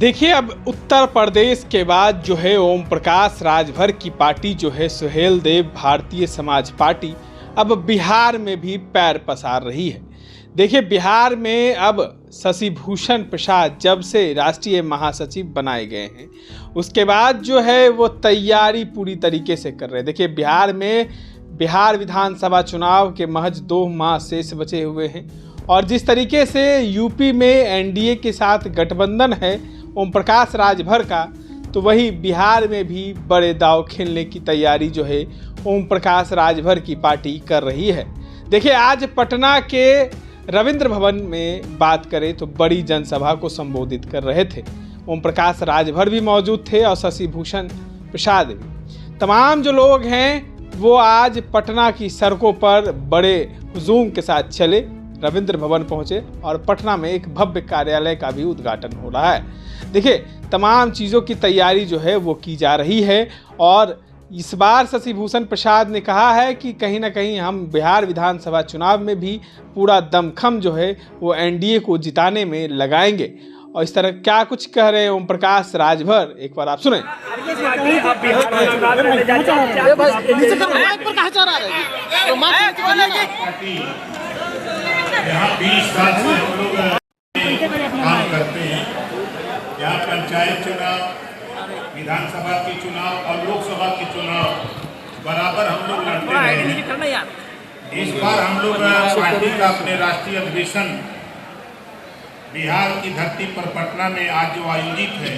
देखिए, अब उत्तर प्रदेश के बाद जो है ओम प्रकाश राजभर की पार्टी जो है सुहेलदेव भारतीय समाज पार्टी अब बिहार में भी पैर पसार रही है। देखिए, बिहार में अब शशि भूषण प्रसाद जब से राष्ट्रीय महासचिव बनाए गए हैं उसके बाद जो है वो तैयारी पूरी तरीके से कर रहे हैं। देखिए, बिहार में बिहार विधानसभा चुनाव के महज 2 माह शेष बचे हुए हैं और जिस तरीके से यूपी में एनडीए के साथ गठबंधन है ओम प्रकाश राजभर का, तो वही बिहार में भी बड़े दांव खेलने की तैयारी जो है ओम प्रकाश राजभर की पार्टी कर रही है। देखिए, आज पटना के रविंद्र भवन में बात करें तो बड़ी जनसभा को संबोधित कर रहे थे। ओम प्रकाश राजभर भी मौजूद थे और शशि भूषण प्रसाद भी। तमाम जो लोग हैं वो आज पटना की सड़कों पर बड़े हुजूम के साथ चले, रविंद्र भवन पहुंचे और पटना में एक भव्य कार्यालय का भी उद्घाटन हो रहा है। देखिए, तमाम चीज़ों की तैयारी जो है वो की जा रही है और इस बार शशि भूषण प्रसाद ने कहा है कि कहीं ना कहीं हम बिहार विधानसभा चुनाव में भी पूरा दमखम जो है वो एनडीए को जिताने में लगाएंगे। और इस तरह क्या कुछ कह रहे हैं ओम प्रकाश राजभर, एक बार आप सुने। यहाँ 20 साल से हम लोग काम करते हैं। यहाँ पंचायत चुनाव, विधानसभा के चुनाव और लोकसभा के चुनाव बराबर हम लोग लड़ते रहे हैं। इस बार हम लोग पार्टी का अपने राष्ट्रीय अधिवेशन बिहार की धरती पर पटना में आज जो आयोजित है,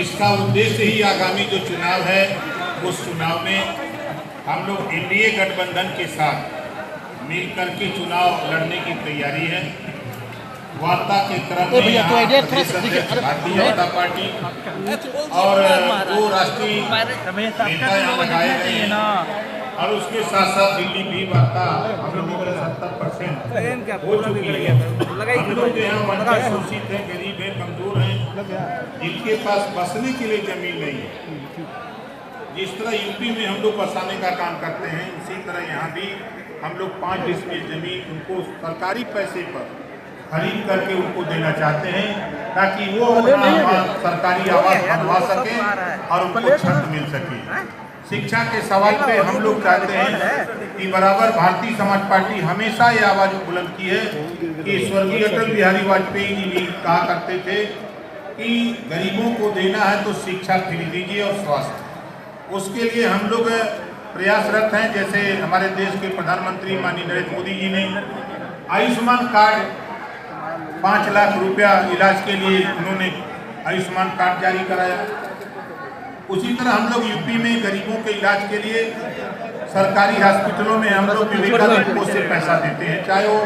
इसका उद्देश्य ही आगामी जो चुनाव है उस चुनाव में हम लोग एनडीए गठबंधन के साथ मिलकर के चुनाव लड़ने की तैयारी है। वार्ता के क्रम में भारतीय जनता पार्टी और 2 राष्ट्रीय नेता यहाँ लगाए गए हैं और उसके साथ साथ दिल्ली भी वार्ता हम लोगों को 70% हो चुकी है। हम लोग यहाँ वंचित शोषित हैं, गरीब हैं, कमजोर हैं, जिनके पास बसने के लिए जमीन नहीं है। जिस तरह यूपी में हम लोग बसाने का काम करते हैं, उसी तरह यहाँ भी हम लोग 5 डिसमिल जमीन उनको सरकारी पैसे पर खरीद करके उनको देना चाहते हैं ताकि वो सरकारी आवास बनवा सके और उनको छत मिल सके। शिक्षा के सवाल पे हम लोग चाहते हैं कि बराबर भारतीय समाज पार्टी हमेशा ये आवाज बुलंद की है कि स्वर्गीय अटल बिहारी वाजपेयी जी भी कहा करते थे कि गरीबों को देना है तो शिक्षा फ्री दीजिए और स्वास्थ्य। उसके लिए हम लोग प्रयासरत हैं। जैसे हमारे देश के प्रधानमंत्री माननीय नरेंद्र मोदी जी ने आयुष्मान कार्ड 5 लाख रुपया इलाज के लिए उन्होंने आयुष्मान कार्ड जारी कराया। उसी तरह हम लोग यूपी में गरीबों के इलाज के लिए सरकारी हॉस्पिटलों में हम लोग विवेकानंद कोष से पैसा देते हैं, चाहे वो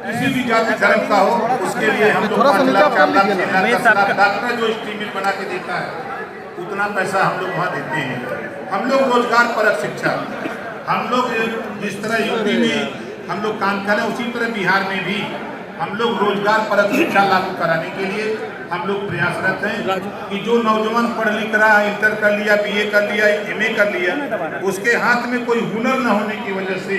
किसी भी जाति धर्म का हो। उसके लिए हम लोग 5 लाख 4 लाख 6 लाख 10 लाख डॉक्टर जो स्टीमिल बना के देता है उतना पैसा हम लोग वहाँ देते हैं। हम लोग रोजगार परक शिक्षा, हम लोग जिस तरह यूपी में हम लोग काम करें उसी तरह बिहार में भी हम लोग रोजगार परक शिक्षा लागू कराने के लिए हम लोग प्रयासरत हैं कि जो नौजवान पढ़ लिख रहा है, इंटर कर लिया, बीए कर लिया, एमए कर लिया, उसके हाथ में कोई हुनर न होने की वजह से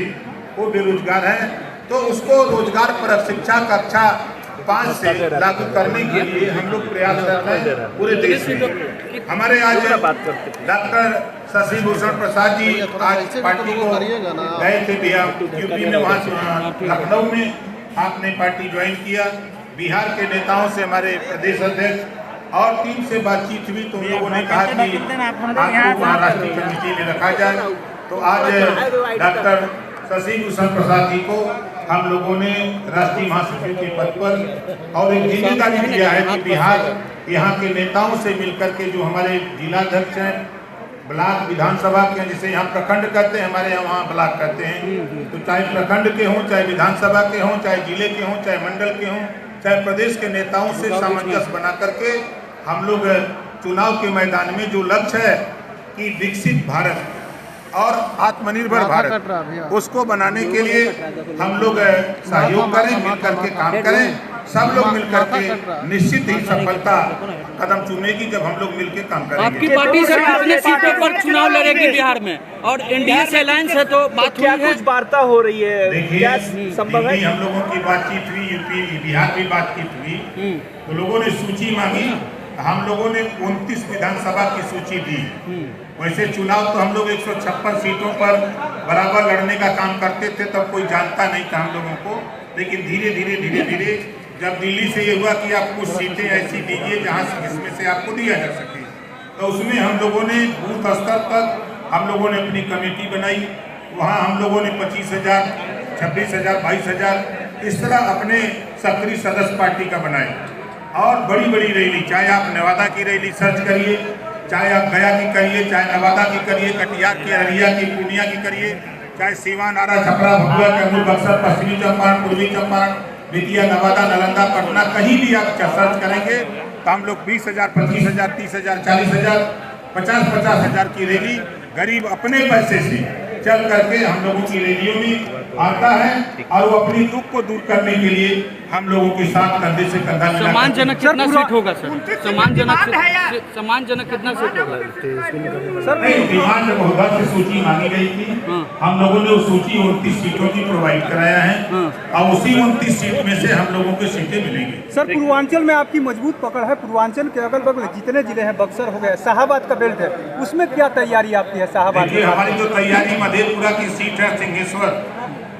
वो बेरोजगार है, तो उसको रोजगार परक शिक्षा कक्षा 5 से लागू करने के लिए हम लोग प्रयासरत हैं पूरे देश में। हमारे आज डॉक्टर शशि भूषण प्रसाद जी आज पार्टी को गए थे बिहार यूपी में, वहाँ लखनऊ में आपने पार्टी ज्वाइन किया। बिहार के नेताओं से हमारे प्रदेश अध्यक्ष और टीम से बातचीत हुई तो उन लोगों ने कहा कि आपको महाराष्ट्रीय कमेटी में रखा जाए। तो आज डॉक्टर शशि भूषण प्रसाद जी को हम लोगों ने राष्ट्रीय महासचिव के पद पर और एक जिम्मेदारी दिया है कि बिहार यहाँ के नेताओं से मिलकर के जो हमारे जिलाध्यक्ष हैं, ब्लॉक विधानसभा के, जिसे यहाँ प्रखंड करते हैं, हमारे यहाँ वहाँ ब्लॉक करते हैं, तो चाहे प्रखंड के हों, चाहे विधानसभा के हों, चाहे जिले के हों, चाहे मंडल के हों, चाहे प्रदेश के नेताओं से सामंजस्य बना करके हम लोग चुनाव के मैदान में जो लक्ष्य है कि विकसित भारत और आत्मनिर्भर भारत उसको बनाने के लिए हम लोग सहयोग करें, मिलकर के काम करें। सब लोग मिलकर के निश्चित ही सफलता कदम चुनेगी जब हम लोग मिलकर काम करेंगे। आपकी पार्टी सर कितने सीटों पर चुनाव लड़ेगी बिहार में, और एनडीए से अलायंस है तो बात क्या हुई है? कुछ वार्ता हो रही है? क्या देखिए, संभव है? हम लोगों की बातचीत हुई, यूपी बिहार भी बातचीत हुई, तो लोगों ने सूची मांगी, हम लोगों ने 29 विधानसभा की सूची दी। वैसे चुनाव तो हम लोग 156 सीटों पर बराबर लड़ने का काम करते थे, तब कोई जानता नहीं था हम लोगों को, लेकिन धीरे धीरे जब दिल्ली से ये हुआ कि आप कुछ सीटें ऐसी दीजिए जहाँ से जिसमें से आपको दिया जा सके, तो उसमें हम लोगों ने बूथ स्तर तक हम लोगों ने अपनी कमेटी बनाई। वहाँ हम लोगों ने 25,000, 26,000, 22,000 इस तरह अपने सक्रिय सदस्य पार्टी का बनाए, और बड़ी बड़ी रैली, चाहे आप नवादा की रैली सर्च करिए, चाहे आप गया की करिए, चाहे नवादा की करिए, कटिहार की, अररिया की, पूर्णिया की करिए, चाहे सीवान, आरा, छपरा, भभुआ, कैमूर, बक्सर, पश्चिमी चंपारण, पूर्वी चंपारण, बेतिया, नवादा, नालंदा, पटना, कहीं भी आप सर्च करेंगे तो हम लोग 20,000, 25,000, 30,000, 40,000, 50,000 की रैली गरीब अपने पैसे से चल करके हम लोगों की रैलियों में आता है, और वो अपनी दुख को दूर करने के लिए हम लोगों के साथ कंधे से कंधा मिला। सम्मानजनक कितना सीट होगा सर? सम्मानजनक कितना सीट होगा सर? नहीं, डिमांड महोदय से सूची मांगी गई थी, हम लोगों ने उस सूची 29 सीटों की प्रोवाइड कराया है, और उसी 29 सीट में से हम लोगों को सीटें मिलेंगी। सर, पूर्वांचल में आपकी मजबूत पकड़ है, पूर्वांचल के अगल बगल जितने जिले हैं, बक्सर हो गए, शाहाबाद का बेल्ट है, उसमें क्या तैयारी आपकी है? शाहाबाद में हमारी जो तैयारी, मधेपुरा की सीट है सिंहेश्वर,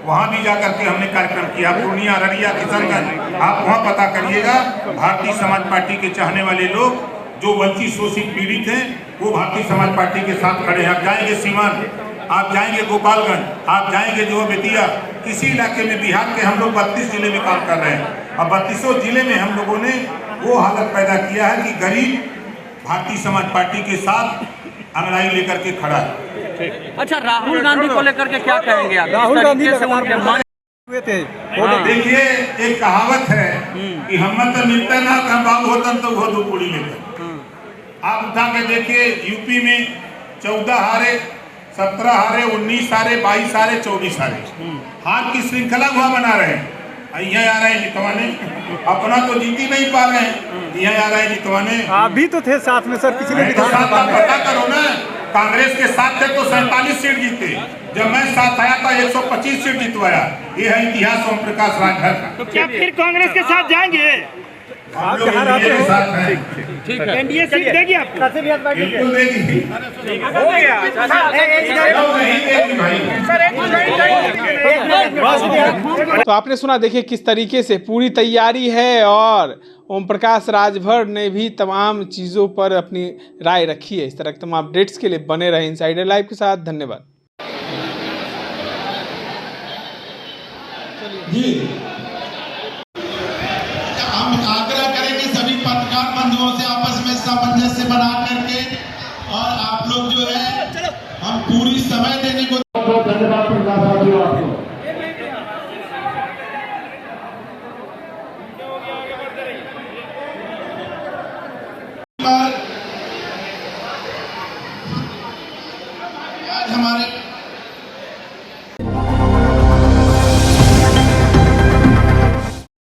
वहाँ भी जाकर के हमने कार्यक्रम किया। पूर्णिया, अररिया, किशनगंज, आप वहाँ पता करिएगा। भारतीय समाज पार्टी के चाहने वाले लोग जो वंचित शोषित पीड़ित हैं, वो भारतीय समाज पार्टी के साथ खड़े हैं। आप जाएंगे सीवान, आप जाएंगे गोपालगंज, आप जाएंगे जो बेतिया, किसी इलाके में बिहार के हम लोग 32 जिले में काम कर रहे हैं, और 32 जिले में हम लोगों ने वो हालत पैदा किया है कि गरीब भारतीय समाज पार्टी के साथ अंगड़ाई लेकर के खड़ा है। अच्छा, राहुल गांधी को लेकर के क्या कहेंगे आप? राहुल गांधी हुए थे, देखिए, एक कहावत है कि हम तो मिलता ना हम बाबू होता तो वो दो पूरी लेते। आप उठा के देखिए, यूपी में 14 हारे, 17 हारे, 19 हारे, 22 हारे, 24 हारे, हार की श्रृंखला वहाँ बना रहे हैं। यहाँ आ रहे हैं जितवाने, अपना तो जीत ही नहीं पा रहे हैं, यहाँ आ रहे हैं जितवाने। आप भी तो थे साथ में सर, पिछले विधानसभा में। पता करो ना, कांग्रेस के साथ थे तो 47 सीट जीते, जब मैं साथ आया था 125 सीट जितवाया। ये है इतिहास ओम प्रकाश राजभर का। तो क्या फिर कांग्रेस के साथ जाएंगे? आप जहाँ रहते हो साथ हैं, ठीक है, एनडीए सीट देगी आपको? बिल्कुल देगी। हो गया तो आपने सुना, देखिए किस तरीके से पूरी तैयारी है, और ओम प्रकाश राजभर ने भी तमाम चीज़ों पर अपनी राय रखी है। इस तरह के तमाम अपडेट्स के लिए बने रहे इनसाइडर लाइव के साथ। धन्यवाद जी। हम आग्रह करेंगे सभी पत्रकार बंधुओं से आपस में सामंजस्य बना करके, और आप लोग जो है हम पूरी समय देने को धन्यवाद आपको। आज हमारे